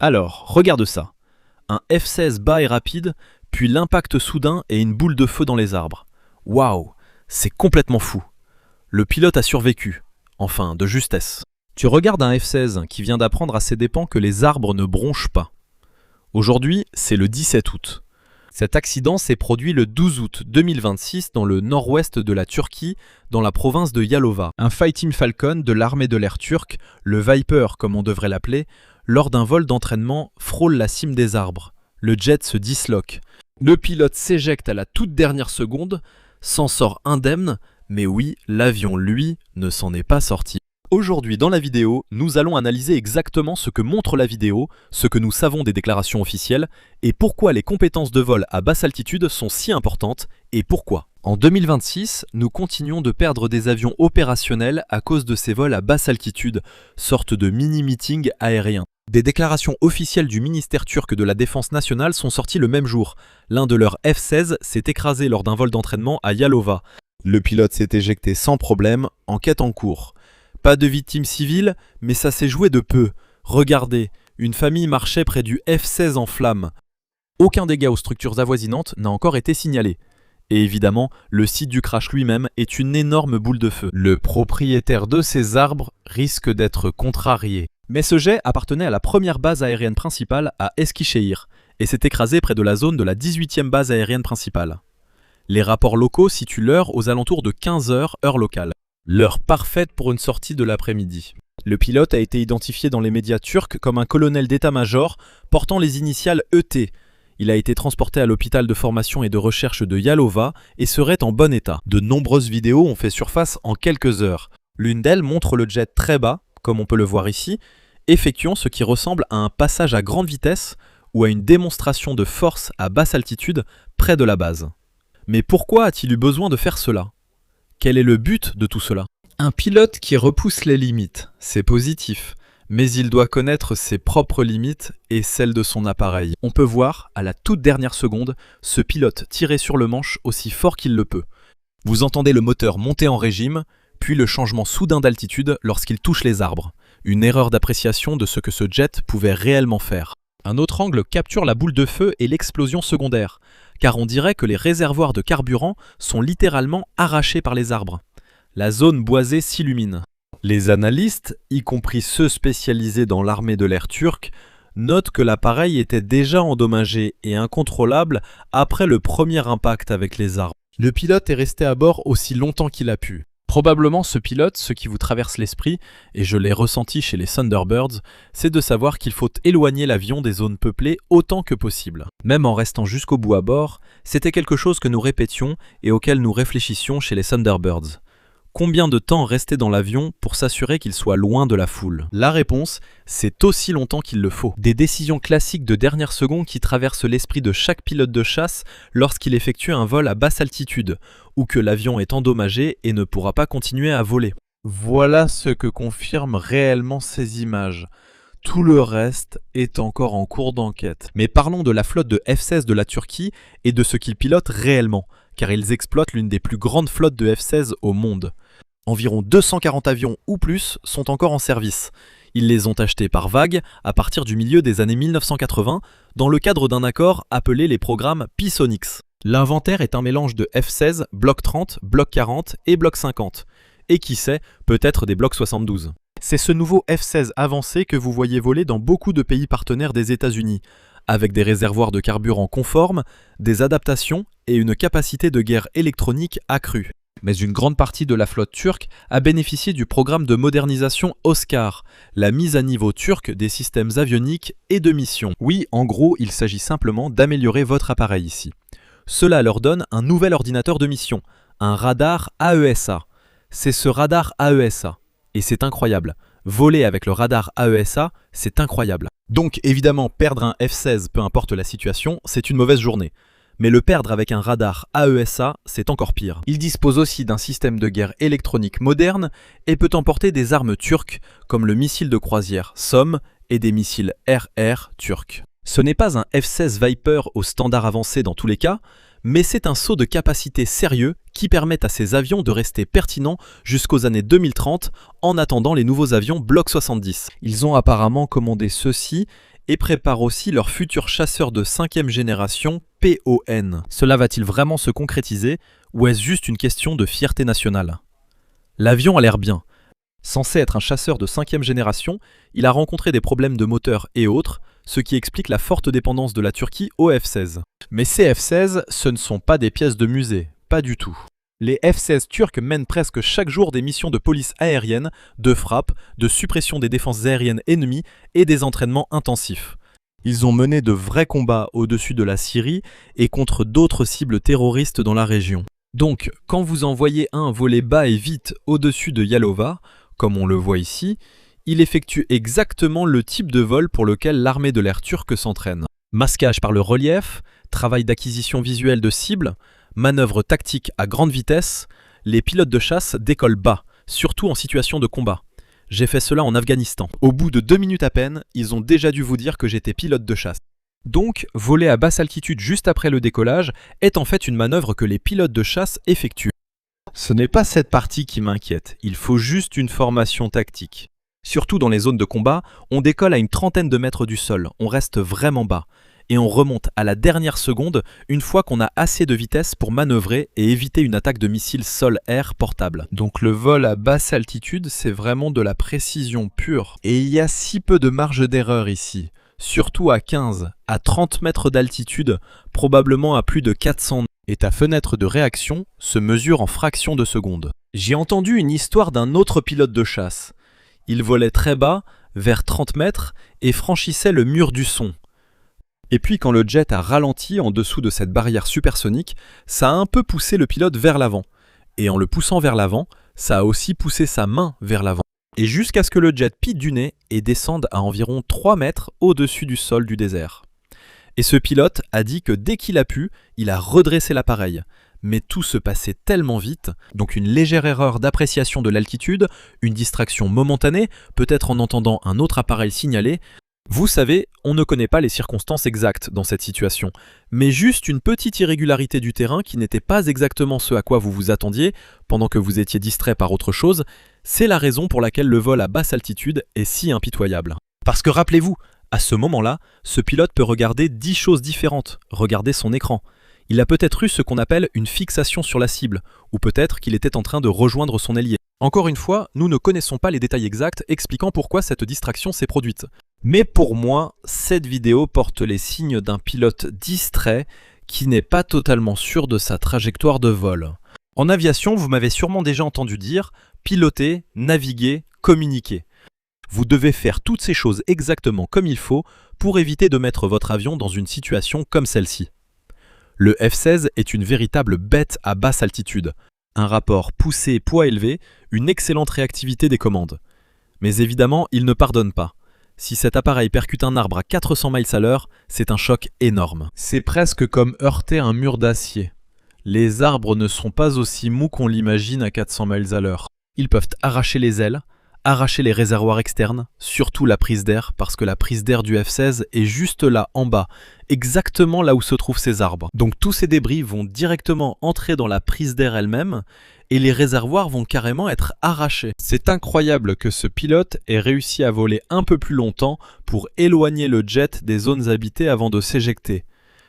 Alors, regarde ça. Un F-16 bas et rapide, puis l'impact soudain et une boule de feu dans les arbres. Waouh, c'est complètement fou. Le pilote a survécu. Enfin, de justesse. Tu regardes un F-16 qui vient d'apprendre à ses dépens que les arbres ne bronchent pas. Aujourd'hui, c'est le 17 août. Cet accident s'est produit le 12 août 2026 dans le nord-ouest de la Turquie, dans la province de Yalova. Un Fighting Falcon de l'armée de l'air turque, le Viper comme on devrait l'appeler, lors d'un vol d'entraînement frôle la cime des arbres. Le jet se disloque. Le pilote s'éjecte à la toute dernière seconde, s'en sort indemne, mais oui, l'avion, lui, ne s'en est pas sorti. Aujourd'hui, dans la vidéo, nous allons analyser exactement ce que montre la vidéo, ce que nous savons des déclarations officielles, et pourquoi les compétences de vol à basse altitude sont si importantes, et pourquoi. En 2026, nous continuons de perdre des avions opérationnels à cause de ces vols à basse altitude, sorte de mini-meeting aérien. Des déclarations officielles du ministère turc de la Défense nationale sont sorties le même jour. L'un de leurs F-16 s'est écrasé lors d'un vol d'entraînement à Yalova. Le pilote s'est éjecté sans problème, enquête en cours. Pas de victimes civiles, mais ça s'est joué de peu. Regardez, une famille marchait près du F-16 en flammes. Aucun dégât aux structures avoisinantes n'a encore été signalé. Et évidemment, le site du crash lui-même est une énorme boule de feu. Le propriétaire de ces arbres risque d'être contrarié. Mais ce jet appartenait à la première base aérienne principale à Eskişehir et s'est écrasé près de la zone de la 18e base aérienne principale. Les rapports locaux situent l'heure aux alentours de 15 h, heure locale. L'heure parfaite pour une sortie de l'après-midi. Le pilote a été identifié dans les médias turcs comme un colonel d'état-major portant les initiales ET. Il a été transporté à l'hôpital de formation et de recherche de Yalova et serait en bon état. De nombreuses vidéos ont fait surface en quelques heures. L'une d'elles montre le jet très bas, comme on peut le voir ici, effectuant ce qui ressemble à un passage à grande vitesse ou à une démonstration de force à basse altitude près de la base. Mais pourquoi a-t-il eu besoin de faire cela ? Quel est le but de tout cela ? Un pilote qui repousse les limites, c'est positif, mais il doit connaître ses propres limites et celles de son appareil. On peut voir, à la toute dernière seconde, ce pilote tirer sur le manche aussi fort qu'il le peut. Vous entendez le moteur monter en régime, puis le changement soudain d'altitude lorsqu'il touche les arbres. Une erreur d'appréciation de ce que ce jet pouvait réellement faire. Un autre angle capture la boule de feu et l'explosion secondaire, car on dirait que les réservoirs de carburant sont littéralement arrachés par les arbres. La zone boisée s'illumine. Les analystes, y compris ceux spécialisés dans l'armée de l'air turque, notent que l'appareil était déjà endommagé et incontrôlable après le premier impact avec les arbres. Le pilote est resté à bord aussi longtemps qu'il a pu. Probablement ce pilote, ce qui vous traverse l'esprit, et je l'ai ressenti chez les Thunderbirds, c'est de savoir qu'il faut éloigner l'avion des zones peuplées autant que possible. Même en restant jusqu'au bout à bord, c'était quelque chose que nous répétions et auquel nous réfléchissions chez les Thunderbirds. Combien de temps rester dans l'avion pour s'assurer qu'il soit loin de la foule ? La réponse, c'est aussi longtemps qu'il le faut. Des décisions classiques de dernière seconde qui traversent l'esprit de chaque pilote de chasse lorsqu'il effectue un vol à basse altitude, ou que l'avion est endommagé et ne pourra pas continuer à voler. Voilà ce que confirment réellement ces images. Tout le reste est encore en cours d'enquête. Mais parlons de la flotte de F-16 de la Turquie et de ce qu'ils pilotent réellement, car ils exploitent l'une des plus grandes flottes de F-16 au monde. Environ 240 avions ou plus sont encore en service. Ils les ont achetés par vagues à partir du milieu des années 1980 dans le cadre d'un accord appelé les programmes P-Sonics. L'inventaire est un mélange de F-16, Bloc 30, Bloc 40 et Bloc 50. Et qui sait, peut-être des Blocs 72. C'est ce nouveau F-16 avancé que vous voyez voler dans beaucoup de pays partenaires des États-Unis, avec des réservoirs de carburant conformes, des adaptations et une capacité de guerre électronique accrue. Mais une grande partie de la flotte turque a bénéficié du programme de modernisation Oscar, la mise à niveau turque des systèmes avioniques et de mission. Oui, en gros, il s'agit simplement d'améliorer votre appareil ici. Cela leur donne un nouvel ordinateur de mission, un radar AESA. C'est ce radar AESA. Et c'est incroyable. Voler avec le radar AESA, c'est incroyable. Donc évidemment, perdre un F-16, peu importe la situation, c'est une mauvaise journée. Mais le perdre avec un radar AESA, c'est encore pire. Il dispose aussi d'un système de guerre électronique moderne et peut emporter des armes turques comme le missile de croisière SOM et des missiles RR turcs. Ce n'est pas un F-16 Viper au standard avancé dans tous les cas, mais c'est un saut de capacité sérieux qui permet à ces avions de rester pertinents jusqu'aux années 2030 en attendant les nouveaux avions Bloc 70. Ils ont apparemment commandé ceux-ci et préparent aussi leur futur chasseur de 5e génération, PON. Cela va-t-il vraiment se concrétiser ou est-ce juste une question de fierté nationale? L'avion a l'air bien. Censé être un chasseur de 5e génération, il a rencontré des problèmes de moteur et autres, ce qui explique la forte dépendance de la Turquie aux F-16. Mais ces F-16, ce ne sont pas des pièces de musée, pas du tout. Les F-16 turcs mènent presque chaque jour des missions de police aérienne, de frappe, de suppression des défenses aériennes ennemies et des entraînements intensifs. Ils ont mené de vrais combats au-dessus de la Syrie et contre d'autres cibles terroristes dans la région. Donc, quand vous en voyez un voler bas et vite au-dessus de Yalova, comme on le voit ici, il effectue exactement le type de vol pour lequel l'armée de l'air turque s'entraîne. Masquage par le relief, travail d'acquisition visuelle de cibles, manœuvres tactiques à grande vitesse, les pilotes de chasse décollent bas, surtout en situation de combat. J'ai fait cela en Afghanistan. Au bout de 2 minutes à peine, ils ont déjà dû vous dire que j'étais pilote de chasse. Donc, voler à basse altitude juste après le décollage est en fait une manœuvre que les pilotes de chasse effectuent. Ce n'est pas cette partie qui m'inquiète, il faut juste une formation tactique. Surtout dans les zones de combat, on décolle à une trentaine de mètres du sol, on reste vraiment bas. Et on remonte à la dernière seconde une fois qu'on a assez de vitesse pour manœuvrer et éviter une attaque de missiles sol-air portable. Donc le vol à basse altitude, c'est vraiment de la précision pure. Et il y a si peu de marge d'erreur ici. Surtout à 15, à 30 mètres d'altitude, probablement à plus de 400. Et ta fenêtre de réaction se mesure en fractions de seconde. J'ai entendu une histoire d'un autre pilote de chasse. Il volait très bas, vers 30 mètres, et franchissait le mur du son. Et puis quand le jet a ralenti en dessous de cette barrière supersonique, ça a un peu poussé le pilote vers l'avant. Et en le poussant vers l'avant, ça a aussi poussé sa main vers l'avant. Et jusqu'à ce que le jet pite du nez et descende à environ 3 mètres au-dessus du sol du désert. Et ce pilote a dit que dès qu'il a pu, il a redressé l'appareil. Mais tout se passait tellement vite, donc une légère erreur d'appréciation de l'altitude, une distraction momentanée, peut-être en entendant un autre appareil signaler. Vous savez, on ne connaît pas les circonstances exactes dans cette situation, mais juste une petite irrégularité du terrain qui n'était pas exactement ce à quoi vous vous attendiez pendant que vous étiez distrait par autre chose, c'est la raison pour laquelle le vol à basse altitude est si impitoyable. Parce que rappelez-vous, à ce moment-là, ce pilote peut regarder 10 choses différentes, regarder son écran. Il a peut-être eu ce qu'on appelle une fixation sur la cible, ou peut-être qu'il était en train de rejoindre son ailier. Encore une fois, nous ne connaissons pas les détails exacts expliquant pourquoi cette distraction s'est produite. Mais pour moi, cette vidéo porte les signes d'un pilote distrait qui n'est pas totalement sûr de sa trajectoire de vol. En aviation, vous m'avez sûrement déjà entendu dire piloter, naviguer, communiquer. Vous devez faire toutes ces choses exactement comme il faut pour éviter de mettre votre avion dans une situation comme celle-ci. Le F-16 est une véritable bête à basse altitude. Un rapport poussé-poids élevé, une excellente réactivité des commandes. Mais évidemment, il ne pardonne pas. Si cet appareil percute un arbre à 400 miles à l'heure, c'est un choc énorme. C'est presque comme heurter un mur d'acier. Les arbres ne sont pas aussi mous qu'on l'imagine à 400 miles à l'heure. Ils peuvent arracher les ailes, arracher les réservoirs externes, surtout la prise d'air, parce que la prise d'air du F-16 est juste là, en bas, exactement là où se trouvent ces arbres. Donc tous ces débris vont directement entrer dans la prise d'air elle-même, et les réservoirs vont carrément être arrachés. C'est incroyable que ce pilote ait réussi à voler un peu plus longtemps pour éloigner le jet des zones habitées avant de s'éjecter.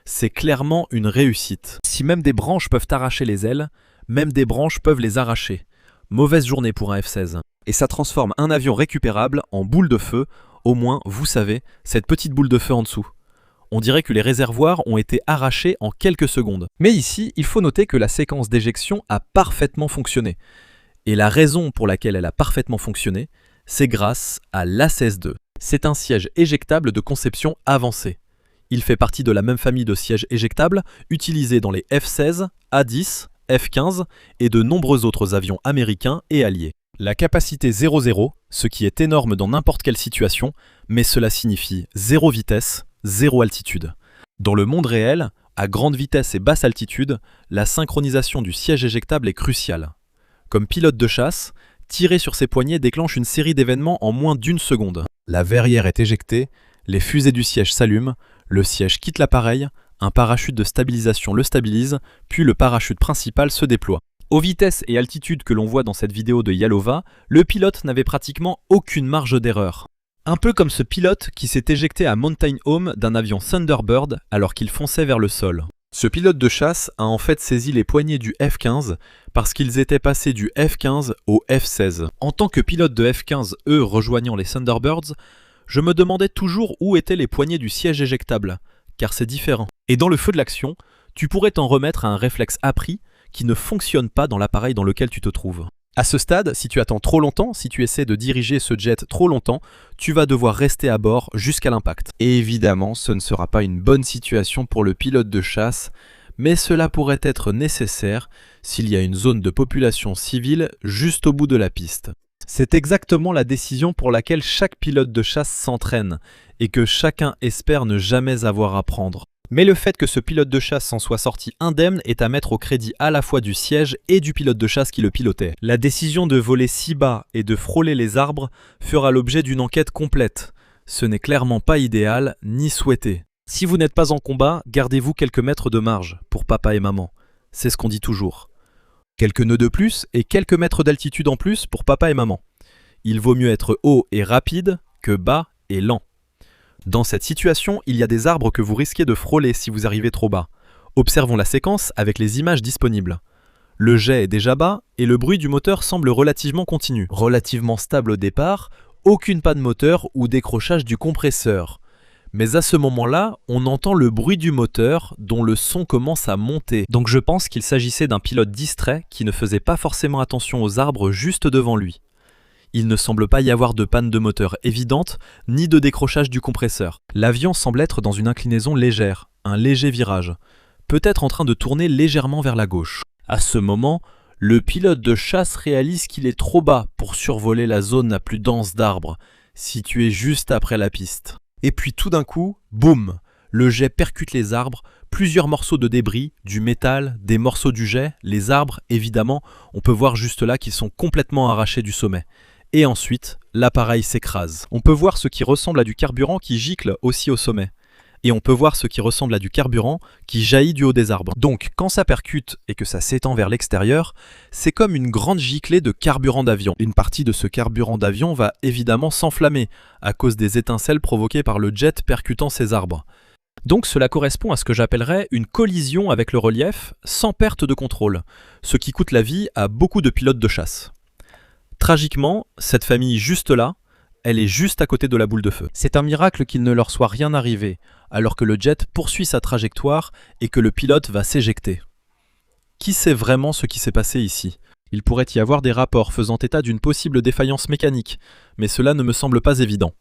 C'est clairement une réussite. Si même des branches peuvent arracher les ailes, même des branches peuvent les arracher. Mauvaise journée pour un F-16. Et ça transforme un avion récupérable en boule de feu, au moins, vous savez, cette petite boule de feu en dessous. On dirait que les réservoirs ont été arrachés en quelques secondes. Mais ici, il faut noter que la séquence d'éjection a parfaitement fonctionné. Et la raison pour laquelle elle a parfaitement fonctionné, c'est grâce à l'ACS-2. C'est un siège éjectable de conception avancée. Il fait partie de la même famille de sièges éjectables utilisés dans les F-16, A-10, F-15 et de nombreux autres avions américains et alliés. La capacité 0,0, ce qui est énorme dans n'importe quelle situation, mais cela signifie 0 vitesse, 0 altitude. Dans le monde réel, à grande vitesse et basse altitude, la synchronisation du siège éjectable est cruciale. Comme pilote de chasse, tirer sur ses poignets déclenche une série d'événements en moins d'1 seconde. La verrière est éjectée, les fusées du siège s'allument, le siège quitte l'appareil, un parachute de stabilisation le stabilise, puis le parachute principal se déploie. Aux vitesses et altitudes que l'on voit dans cette vidéo de Yalova, le pilote n'avait pratiquement aucune marge d'erreur. Un peu comme ce pilote qui s'est éjecté à Mountain Home d'un avion Thunderbird alors qu'il fonçait vers le sol. Ce pilote de chasse a en fait saisi les poignées du F-15 parce qu'ils étaient passés du F-15 au F-16. En tant que pilote de F-15, eux rejoignant les Thunderbirds, je me demandais toujours où étaient les poignées du siège éjectable, car c'est différent. Et dans le feu de l'action, tu pourrais t'en remettre à un réflexe appris qui ne fonctionne pas dans l'appareil dans lequel tu te trouves. À ce stade, si tu attends trop longtemps, si tu essaies de diriger ce jet trop longtemps, tu vas devoir rester à bord jusqu'à l'impact. Et évidemment, ce ne sera pas une bonne situation pour le pilote de chasse, mais cela pourrait être nécessaire s'il y a une zone de population civile juste au bout de la piste. C'est exactement la décision pour laquelle chaque pilote de chasse s'entraîne et que chacun espère ne jamais avoir à prendre. Mais le fait que ce pilote de chasse s'en soit sorti indemne est à mettre au crédit à la fois du siège et du pilote de chasse qui le pilotait. La décision de voler si bas et de frôler les arbres fera l'objet d'une enquête complète. Ce n'est clairement pas idéal ni souhaité. Si vous n'êtes pas en combat, gardez-vous quelques mètres de marge pour papa et maman. C'est ce qu'on dit toujours. Quelques nœuds de plus et quelques mètres d'altitude en plus pour papa et maman. Il vaut mieux être haut et rapide que bas et lent. Dans cette situation, il y a des arbres que vous risquez de frôler si vous arrivez trop bas. Observons la séquence avec les images disponibles. Le jet est déjà bas et le bruit du moteur semble relativement continu. Relativement stable au départ, aucune panne moteur ou décrochage du compresseur. Mais à ce moment-là, on entend le bruit du moteur dont le son commence à monter. Donc je pense qu'il s'agissait d'un pilote distrait qui ne faisait pas forcément attention aux arbres juste devant lui. Il ne semble pas y avoir de panne de moteur évidente, ni de décrochage du compresseur. L'avion semble être dans une inclinaison légère, un léger virage, peut-être en train de tourner légèrement vers la gauche. À ce moment, le pilote de chasse réalise qu'il est trop bas pour survoler la zone la plus dense d'arbres, située juste après la piste. Et puis tout d'un coup, boum, le jet percute les arbres, plusieurs morceaux de débris, du métal, des morceaux du jet, les arbres, évidemment, on peut voir juste là qu'ils sont complètement arrachés du sommet. Et ensuite, l'appareil s'écrase. On peut voir ce qui ressemble à du carburant qui gicle aussi au sommet. Et on peut voir ce qui ressemble à du carburant qui jaillit du haut des arbres. Donc, quand ça percute et que ça s'étend vers l'extérieur, c'est comme une grande giclée de carburant d'avion. Une partie de ce carburant d'avion va évidemment s'enflammer à cause des étincelles provoquées par le jet percutant ces arbres. Donc cela correspond à ce que j'appellerais une collision avec le relief sans perte de contrôle, ce qui coûte la vie à beaucoup de pilotes de chasse. Tragiquement, cette famille juste là, elle est juste à côté de la boule de feu. C'est un miracle qu'il ne leur soit rien arrivé, alors que le jet poursuit sa trajectoire et que le pilote va s'éjecter. Qui sait vraiment ce qui s'est passé ici ? Il pourrait y avoir des rapports faisant état d'une possible défaillance mécanique, mais cela ne me semble pas évident.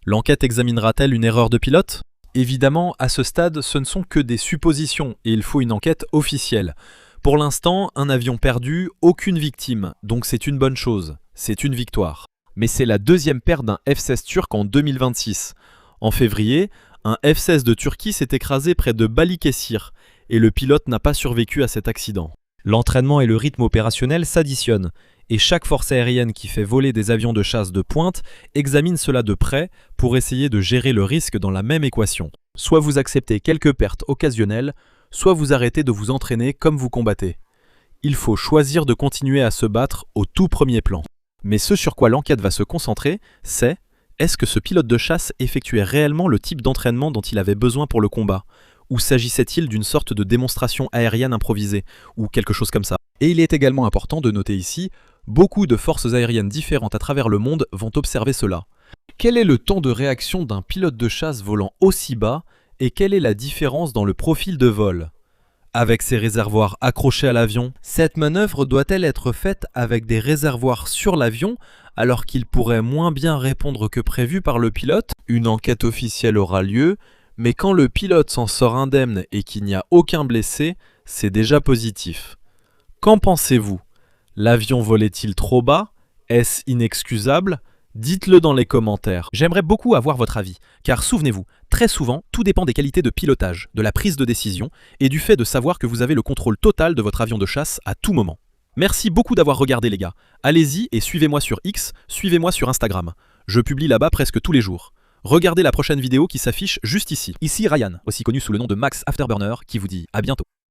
L'enquête examinera-t-elle une erreur de pilote ? Évidemment, à ce stade, ce ne sont que des suppositions et il faut une enquête officielle. Pour l'instant, un avion perdu, aucune victime, donc c'est une bonne chose, c'est une victoire. Mais c'est la deuxième perte d'un F-16 turc en 2026. En février, un F-16 de Turquie s'est écrasé près de Balıkesir et le pilote n'a pas survécu à cet accident. L'entraînement et le rythme opérationnel s'additionnent et chaque force aérienne qui fait voler des avions de chasse de pointe examine cela de près pour essayer de gérer le risque dans la même équation. Soit vous acceptez quelques pertes occasionnelles, soit vous arrêtez de vous entraîner comme vous combattez. Il faut choisir de continuer à se battre au tout premier plan. Mais ce sur quoi l'enquête va se concentrer, c'est est-ce que ce pilote de chasse effectuait réellement le type d'entraînement dont il avait besoin pour le combat ? Ou s'agissait-il d'une sorte de démonstration aérienne improvisée, ou quelque chose comme ça ? Et il est également important de noter ici, beaucoup de forces aériennes différentes à travers le monde vont observer cela. Quel est le temps de réaction d'un pilote de chasse volant aussi bas et quelle est la différence dans le profil de vol ? Avec ses réservoirs accrochés à l'avion, cette manœuvre doit-elle être faite avec des réservoirs sur l'avion alors qu'il pourrait moins bien répondre que prévu par le pilote ? Une enquête officielle aura lieu, mais quand le pilote s'en sort indemne et qu'il n'y a aucun blessé, c'est déjà positif. Qu'en pensez-vous ? L'avion volait-il trop bas ? Est-ce inexcusable ? Dites-le dans les commentaires. J'aimerais beaucoup avoir votre avis, car souvenez-vous, très souvent, tout dépend des qualités de pilotage, de la prise de décision et du fait de savoir que vous avez le contrôle total de votre avion de chasse à tout moment. Merci beaucoup d'avoir regardé les gars. Allez-y et suivez-moi sur X, suivez-moi sur Instagram. Je publie là-bas presque tous les jours. Regardez la prochaine vidéo qui s'affiche juste ici. Ici Ryan, aussi connu sous le nom de Max Afterburner, qui vous dit à bientôt.